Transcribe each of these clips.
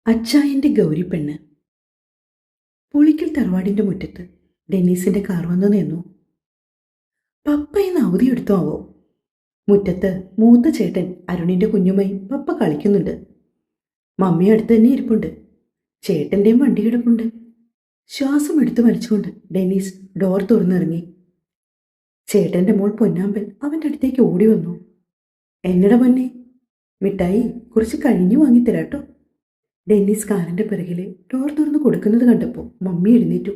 അച്ചായൻ്റെ ഗൗരിപ്പെണ്ണ്. പുളിക്കൽ തറവാടിൻ്റെ മുറ്റത്ത് ഡെന്നീസിൻ്റെ കാർ വന്നു നിന്നു. പപ്പ ഇന്ന് അവധിയെടുത്തോ ആവോ? മുറ്റത്ത് മൂത്ത ചേട്ടൻ അരുണിൻ്റെ കുഞ്ഞുമായി പപ്പ കളിക്കുന്നുണ്ട്. മമ്മി അടുത്ത് തന്നെ ഇരിപ്പുണ്ട്. ചേട്ടൻ്റെയും വണ്ടി കിടപ്പുണ്ട്. ശ്വാസം എടുത്തു വലിച്ചുകൊണ്ട് ഡെന്നീസ് ഡോർ തുറന്നിറങ്ങി. ചേട്ടൻ്റെ മോൾ പൊന്നാമ്പൽ അവൻ്റെ അടുത്തേക്ക് ഓടി വന്നു. എന്നടാ പൊന്നെ, മിഠായി കുറച്ച് കഴിഞ്ഞു വാങ്ങിത്തരാട്ടോ. ഡെന്നീസ് കാറിൻ്റെ പിറകിലെ ഡോർ തുറന്ന് കൊടുക്കുന്നത് കണ്ടപ്പോൾ മമ്മി എഴുന്നേറ്റു.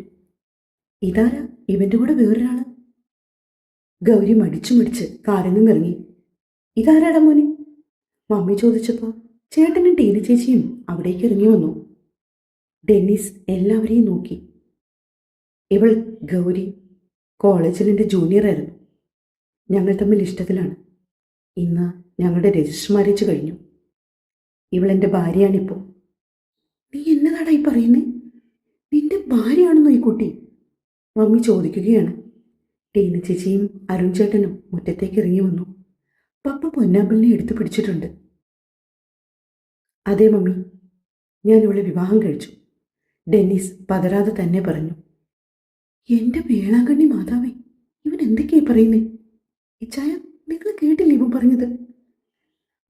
ഇതാരാ? ഇവൻ്റെ കൂടെ വേറൊരാള്. ഗൗരി മടിച്ചു മടിച്ച് കാറിൽ നിന്നിറങ്ങി. ഇതാരാടാ മോനെ? മമ്മി ചോദിച്ചപ്പോൾ ചേട്ടനും ടീന ചേച്ചിയും അവിടേക്ക് ഇറങ്ങി വന്നു. ഡെന്നീസ് എല്ലാവരെയും നോക്കി. ഇവൾ ഗൗരി കോളേജിൽ എൻ്റെ ജൂനിയറായിരുന്നു. ഞങ്ങൾ തമ്മിൽ ഇഷ്ടത്തിലാണ്. ഇന്ന് ഞങ്ങളുടെ രജിസ്റ്റർ മാരേജ് കഴിഞ്ഞു. ഇവളെൻ്റെ ഭാര്യയാണിപ്പോൾ. നീ എന്നതാടാ ഈ പറയുന്നേ? നിന്റെ ഭാര്യയാണെന്നോ ഈ കുട്ടി? മമ്മി ചോദിക്കുകയാണ്. ടീന ചേച്ചിയും അരുൺ ചേട്ടനും മുറ്റത്തേക്ക് ഇറങ്ങി വന്നു. പപ്പ പൊന്നാമ്പലിനെ എടുത്തു പിടിച്ചിട്ടുണ്ട്. അതെ മമ്മി, ഞാൻ ഇവളെ വിവാഹം കഴിച്ചു. ഡെന്നീസ് പതരാതെ തന്നെ പറഞ്ഞു. എൻ്റെ വേളാങ്കണ്ണി മാതാവേ, ഇവൻ എന്തൊക്കെയായി പറയുന്നേ? ഇച്ചായ, നിങ്ങൾ കേട്ടില്ലേ ഇവൻ പറഞ്ഞത്?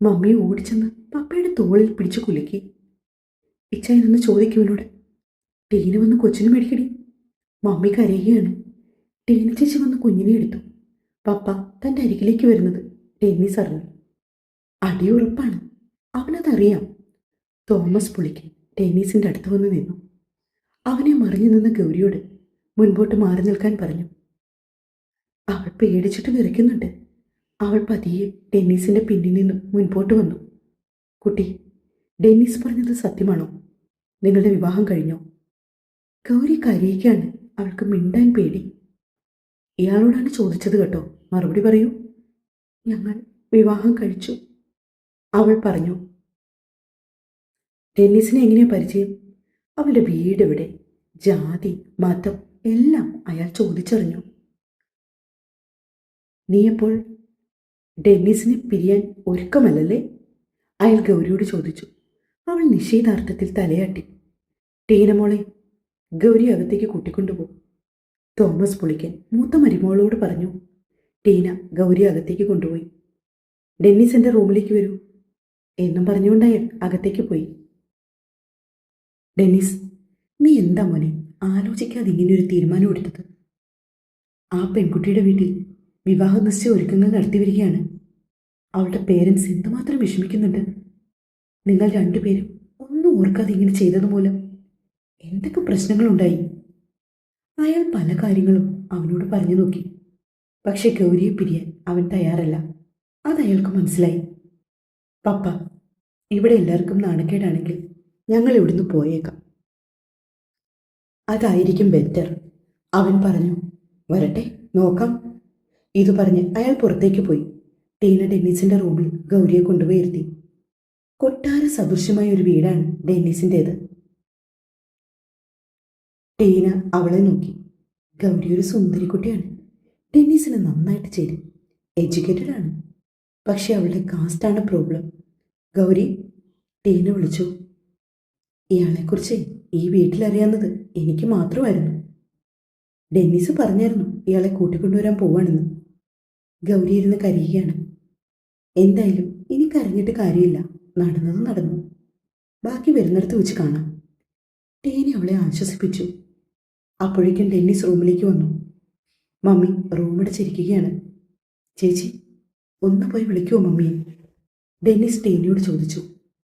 മമ്മി ഓടിച്ചെന്ന് പപ്പയുടെ തോളിൽ പിടിച്ചു കുലുക്കി. ഇച്ചായനൊന്ന് ചോദിക്കുവനോട്. ടീന വന്ന് കൊച്ചിന് മേടിക്കടി. മമ്മി കരയുകയാണ്. ടീന ചേച്ചി വന്ന് കുഞ്ഞിനെ എടുത്തു. പപ്പ തൻ്റെ അരികിലേക്ക് വരുന്നത് ഡെന്നീസ് അറിഞ്ഞു. അടിയുറപ്പാണ്, അവനതറിയാം. തോമസ് പുളിക്കൻ ഡെന്നീസിൻ്റെ അടുത്ത് വന്ന് നിന്നു. അവനെ മറിഞ്ഞു നിന്ന ഗൗരിയോട് മുൻപോട്ട് മാറി നിൽക്കാൻ പറഞ്ഞു. അവൾ പേടിച്ചിട്ട് വിറയ്ക്കുന്നുണ്ട്. അവൾ പതിയെ ഡെന്നീസിൻ്റെ പിന്നിൽ നിന്നും മുൻപോട്ട് വന്നു. കുട്ടി, ഡെന്നീസ് പറഞ്ഞത് സത്യമാണോ? നിങ്ങളുടെ വിവാഹം കഴിഞ്ഞോ? ഗൗരി കരയുകയാണ്. അവൾക്ക് മിണ്ടാൻ പേടി. ഇയാളോടാണ് ചോദിച്ചത് കേട്ടോ, മറുപടി പറയൂ. ഞങ്ങൾ വിവാഹം കഴിച്ചു, അവൾ പറഞ്ഞു. ഡെന്നീസിനെ എങ്ങനെയാ പരിചയം? അവളുടെ വീട് എവിടെ, ജാതി, മതം എല്ലാം അയാൾ ചോദിച്ചറിഞ്ഞു. നീയപ്പോൾ ഡെന്നീസിനെ പിരിയാൻ ഒരുക്കമല്ലല്ലേ? അയാൾ ഗൗരിയോട് ചോദിച്ചു. അവൾ നിശ്ചയിതാർത്ഥത്തിൽ തലയാട്ടി. ടീനമോളെ, ഗൗരി അകത്തേക്ക് കൂട്ടിക്കൊണ്ടുപോകും, തോമസ് പുളിക്കൻ മൂത്ത മരുമോളോട് പറഞ്ഞു. ടീന ഗൗരി അകത്തേക്ക് കൊണ്ടുപോയി. ഡെന്നീസ് എൻ്റെ റൂമിലേക്ക് വരൂ എന്നും പറഞ്ഞുകൊണ്ട് അയാൾ അകത്തേക്ക് പോയി. ഡെന്നീസ്, നീ എന്താ മോനെ ആലോചിക്കാതെ ഇങ്ങനെയൊരു തീരുമാനം എടുത്തത്? ആ പെൺകുട്ടിയുടെ വീട്ടിൽ വിവാഹ നിശ്ചയ ഒരുക്കങ്ങൾ നടത്തി വരികയാണ്. അവളുടെ പേരൻസ് എന്തുമാത്രം വിഷമിക്കുന്നുണ്ട്. നിങ്ങൾ രണ്ടുപേരും ഒന്നും ഓർക്കാതെ ഇങ്ങനെ ചെയ്തത് മൂലം എന്തൊക്കെ പ്രശ്നങ്ങളുണ്ടായി. അയാൾ പല കാര്യങ്ങളും അവനോട് പറഞ്ഞു നോക്കി. പക്ഷെ ഗൗരിയെ പിരിയാൻ അവൻ തയ്യാറല്ല. അതയാൾക്ക് മനസ്സിലായി. പപ്പ, ഇവിടെ എല്ലാവർക്കും നാണക്കേടാണെങ്കിൽ ഞങ്ങൾ ഇവിടുന്ന് പോയേക്കാം. അതായിരിക്കും ബെറ്റർ, അവൻ പറഞ്ഞു. വരട്ടെ, നോക്കാം. ഇത് പറഞ്ഞ് അയാൾ പുറത്തേക്ക് പോയി. ടീന ഡെന്നീസിന്റെ റൂമിൽ ഗൗരിയെ കൊണ്ടുപോയി ഇരുത്തി. കൊട്ടാര സദൃശ്യമായ ഒരു വീടാണ് ഡെന്നീസിൻ്റേത്. ടീന അവളെ നോക്കി. ഗൗരി ഒരു സുന്ദരി കുട്ടിയാണ്. ഡെന്നീസിന് നന്നായിട്ട് ചേരും. എഡ്യൂക്കേറ്റഡ് ആണ്. പക്ഷെ അവളുടെ കാസ്റ്റാണ് പ്രോബ്ലം. ഗൗരി, ടീന വിളിച്ചു. ഇയാളെക്കുറിച്ച് ഈ വീട്ടിലറിയാവുന്നത് എനിക്ക് മാത്രമായിരുന്നു. ഡെന്നീസ് പറഞ്ഞായിരുന്നു ഇയാളെ കൂട്ടിക്കൊണ്ടുവരാൻ പോവാണെന്ന്. ഗൗരി ഇരുന്ന് കരയുകയാണ്. എന്തായാലും ഇനി കരഞ്ഞിട്ട് കാര്യമില്ല, നടന്നത് നടന്നു. ബാക്കി വരുന്നിടത്ത് വെച്ച് കാണാം. ടീന അവളെ ആശ്വസിപ്പിച്ചു. അപ്പോഴേക്കും ഡെന്നീസ് റൂമിലേക്ക് വന്നു. മമ്മി റൂമടച്ചിരിക്കുകയാണ്. ചേച്ചി, ഒന്ന് പോയി വിളിക്കുമോ മമ്മിയെ? ഡെന്നീസ് ടീനയോട് ചോദിച്ചു.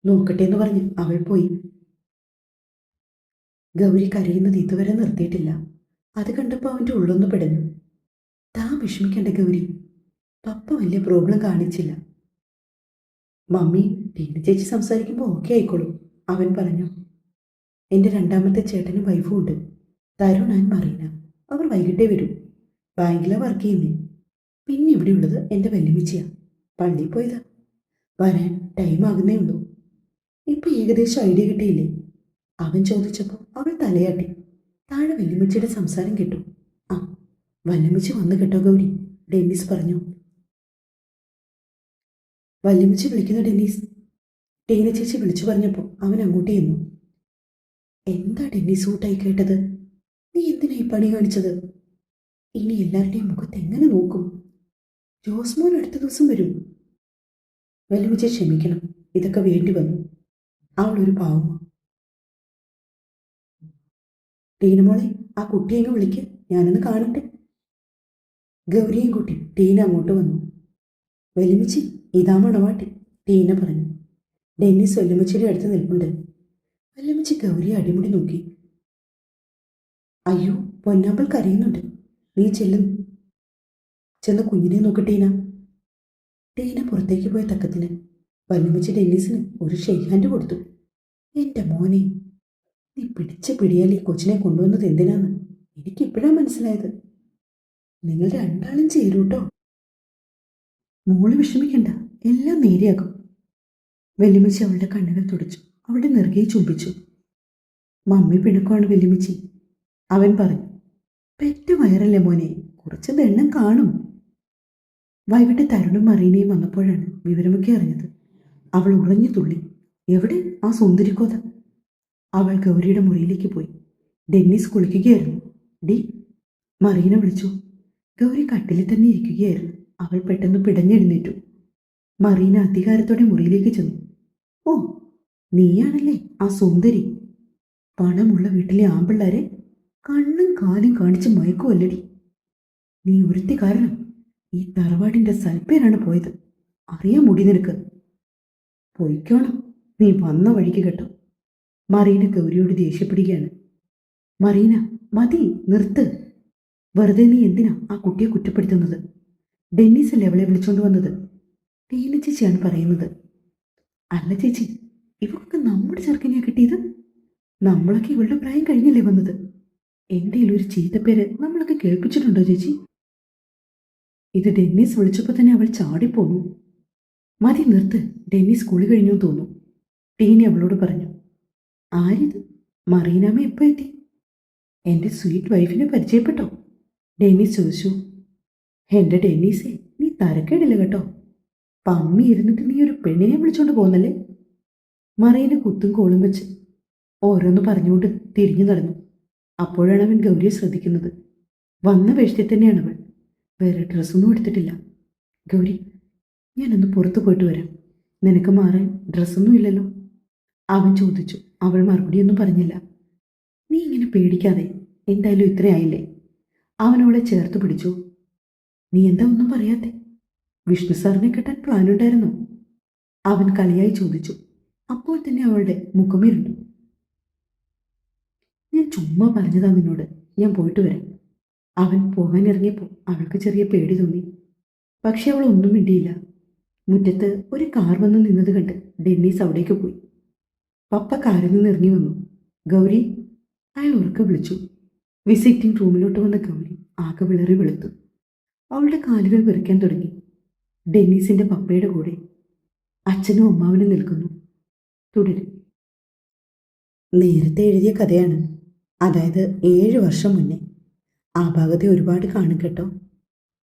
നോക്കട്ടെ എന്ന് പറഞ്ഞ് അവൾ പോയി. ഗൗരി കരയുന്നത് ഇതുവരെ നിർത്തിയിട്ടില്ല. അത് കണ്ടപ്പോൾ അവൻ്റെ ഉള്ളൊന്ന് പെടഞ്ഞു. താൻ വിഷമിക്കേണ്ട ഗൗരി, പപ്പ വലിയ പ്രോബ്ലം കാണിച്ചില്ല. മമ്മി ടീന ചേച്ചി സംസാരിക്കുമ്പോൾ ഓക്കെ ആയിക്കോളും, അവൻ പറഞ്ഞു. എൻ്റെ രണ്ടാമത്തെ ചേട്ടനും വൈഫും ഉണ്ട്, തരുൺ ആൻഡ് മറീന. അവർ വൈകിട്ടേ വരും. ബാങ്കിലാണ് വർക്ക് ചെയ്യുന്നേ. പിന്നെ ഇവിടെയുള്ളത് എൻ്റെ വല്യമ്മച്ചിയാണ്. പള്ളിയിൽ പോയതാ. വരാൻ ടൈം ആകുന്നേ ഉള്ളൂ. ഇപ്പം ഏകദേശം ഐഡിയ കിട്ടിയില്ലേ? അവൻ ചോദിച്ചപ്പോൾ അവൾ തലയാട്ടി. താഴെ വല്യമ്മച്ചിയുടെ സംസാരം കേട്ടു. ആ, വല്യമ്മച്ചി വന്നു കേട്ടോ ഗൗരി, ഡെന്നീസ് പറഞ്ഞു. വല്യമ്മച്ചി വിളിക്കുന്നു ഡെന്നീസ്. ടീന ചേച്ചി വിളിച്ചു പറഞ്ഞപ്പോൾ അവൻ അങ്ങോട്ട് ചെന്നു. എന്താ ഡെന്നീസ് ഊട്ടായി കേട്ടത്? നീ എന്തിനാ ഈ പണി കാണിച്ചത്? ഇനി എല്ലാവരുടെയും മുഖത്ത് എങ്ങനെ നോക്കും? ജോസ്മോൻ അടുത്ത ദിവസം വരും. വല്യമ്മച്ചി ക്ഷമിക്കണം, ഇതൊക്കെ വേണ്ടി വന്നു. അവളൊരു പാവമാണ്. ടീനമോളെ, ആ കുട്ടിയെങ്ങ് വിളിക്ക്, ഞാനൊന്ന് കാണട്ടെ. ഗൗരിയും കുട്ടി ടീന അങ്ങോട്ട് വന്നു. വല്യമ്മച്ചി, ഇതാ മണവാട്ടി, ടീന പറഞ്ഞു. ഡെന്നിസ് വല്യമ്മച്ചിയുടെ അടുത്ത് നിൽപ്പുണ്ട്. വല്യമ്മച്ചി ഗൗരിയെ അടിമുടി നോക്കി. അയ്യോ, പൊന്നാമ്പൾ കരയുന്നുണ്ട്. നീ ചെന്ന് കുഞ്ഞിനെ നോക്ക് ടീന. ടീന പുറത്തേക്ക് പോയ തക്കത്തിന് വല്യമ്മച്ചി ഡെന്നീസിന് ഒരു ഷെയ്ക്ക് ഹാൻഡ് കൊടുത്തു. എൻ്റെ മോനെ, നീ പിടിച്ച പിടിയാൽ ഈ കൊച്ചിനെ കൊണ്ടുവന്നത് എന്തിനാന്ന് എനിക്കിപ്പോഴാണ് മനസ്സിലായത്. നിങ്ങൾ രണ്ടാളും ചേരൂട്ടോ. മോള് വിഷമിക്കണ്ട, എല്ലാം നേരെയാകും. വല്യമ്മച്ചി അവളുടെ കണ്ണുകൾ തുടച്ചു, അവളുടെ നെറുകയെ ചുംബിച്ചു. മമ്മി പിണക്കമാണ് വല്യമ്മച്ചി, അവൻ പറഞ്ഞു. പെറ്റ് വയറല്ലേ മോനെ, കുറച്ച് ദണ്ണം കാണും. വൈകിട്ട് തരുണും മറീനയും വന്നപ്പോഴാണ് വിവരമൊക്കെ അറിഞ്ഞത്. അവൾ ഉറഞ്ഞു തുള്ളി. എവിടെ ആ സുന്ദരിക്കോത? അവൾ ഗൗരിയുടെ മുറിയിലേക്ക് പോയി. ഡെന്നീസ് കുളിക്കുകയായിരുന്നു. ഡി, മറീന വിളിച്ചു. ഗൗരി കട്ടിലിൽ തന്നെ ഇരിക്കുകയായിരുന്നു. അവൾ പെട്ടെന്ന് പിടഞ്ഞെഴുന്നേറ്റു. മറീന അധികാരത്തോടെ മുറിയിലേക്ക് ചെന്നു. ഓ, നീയാണല്ലേ ആ സുന്ദരി. പണമുള്ള വീട്ടിലെ ആമ്പിള്ളാരെ കണ്ണും കാലും കാണിച്ച് മയക്കുമല്ലടി. നീ ഒരുത്തി കാരണം ഈ തറവാടിന്റെ സൽപ്പേരാണ് പോയത്. അറിയാൻ മുടി നിനക്ക്. പൊയ്ക്കോണം, നീ വന്ന വഴിക്ക് കേട്ടോ. മറീന ഗൗരിയോട് ദേഷ്യപ്പെടുകയാണ്. മറീന, മതി, നിർത്ത്. വെറുതെ നീ എന്തിനാ ആ കുട്ടിയെ കുറ്റപ്പെടുത്തുന്നത്? ഡെന്നീസ് അല്ലേ അവളെ വിളിച്ചോണ്ട് വന്നത്? ടീന ചേച്ചിയാണ് പറയുന്നത്. അല്ല ചേച്ചി, ഇവർക്ക് നമ്മുടെ ചെറുക്കനെയാ കിട്ടിയത്. നമ്മളൊക്കെ ഇവളുടെ പ്രായം കഴിഞ്ഞല്ലേ വന്നത്. എന്തെങ്കിലും ഒരു ചീത്തപ്പേര് നമ്മളൊക്കെ കേൾപ്പിച്ചിട്ടുണ്ടോ ചേച്ചി? ഇത് ഡെന്നീസ് വിളിച്ചപ്പോൾ തന്നെ അവൾ ചാടിപ്പോന്നു. മതി, നിർത്ത്. ഡെന്നീസ് സ്കൂളിൽ കഴിഞ്ഞു തോന്നുന്നു. ടീനി അവളോട് പറഞ്ഞു. ആരിത്? മറീനാമ്മ എപ്പോൾ എത്തി? എൻ്റെ സ്വീറ്റ് വൈഫിനെ പരിചയപ്പെട്ടോ? ഡെന്നീസ് ചോദിച്ചു. എൻ്റെ ഡെന്നീസേ, നീ തരക്കേടില്ല കേട്ടോ. പമ്മി ഇരുന്നിട്ട് നീ ഒരു പെണ്ണിനെ വിളിച്ചോണ്ട് പോന്നല്ലേ? മറീന കുത്തും കോളും വെച്ച് ഓരോന്ന് പറഞ്ഞുകൊണ്ട് തിരിഞ്ഞു നടന്നു. അപ്പോഴാണ് അവൻ ഗൗരിയെ ശ്രദ്ധിക്കുന്നത്. വന്ന വേഷത്തിൽ തന്നെയാണ് അവൾ. വേറെ ഡ്രസ്സൊന്നും എടുത്തിട്ടില്ല. ഗൗരി, ഞാനൊന്ന് പുറത്തു പോയിട്ട് വരാം. നിനക്ക് മാറാൻ ഡ്രസ്സൊന്നും ഇല്ലല്ലോ? അവൻ ചോദിച്ചു. അവൾ മറുപടിയൊന്നും പറഞ്ഞില്ല. നീ ഇങ്ങനെ പേടിക്കാതെ, എന്തായാലും ഇത്രയായില്ലേ. അവനവളെ ചേർത്ത് പിടിച്ചു. നീ എന്താ ഒന്നും പറയാത്തെ? വിഷ്ണു സാറിനെ കെട്ടാൻ പ്ലാനുണ്ടായിരുന്നോ? അവൻ കളിയായി ചോദിച്ചു. അപ്പോൾ തന്നെ അവളുടെ മുഖമിരുണ്ടു. ഞാൻ ചുമ്മാ പറഞ്ഞതാ നിന്നോട്, ഞാൻ പോയിട്ട് വരാം. അവൻ പോകാൻ ഇറങ്ങിയപ്പോൾ അവൾക്ക് ചെറിയ പേടി തോന്നി. പക്ഷെ അവൾ ഒന്നും മിണ്ടിയില്ല. മുറ്റത്ത് ഒരു കാർ വന്ന് നിന്നത് കണ്ട് ഡെന്നീസ് അവിടേക്ക് പോയി. പപ്പ കാറിൽ നിന്ന് ഇറങ്ങി വന്നു. ഗൗരി, അയാൾ ഉറക്കെ വിളിച്ചു. വിസിറ്റിംഗ് റൂമിലോട്ട് വന്ന ഗൗരി ആകെ വിളറി വെളുത്തു. അവളുടെ കാലുകൾ വിറയ്ക്കാൻ തുടങ്ങി. ഡെന്നീസിന്റെ പപ്പയുടെ കൂടെ അച്ഛനും അമ്മാവനും നിൽക്കുന്നു. തുടരും. നേരത്തെ എഴുതിയ കഥയാണ്, അതായത് 7 വർഷം മുന്നേ. ആ ഭാഗത്തെ ഒരുപാട് കാണും കേട്ടോ.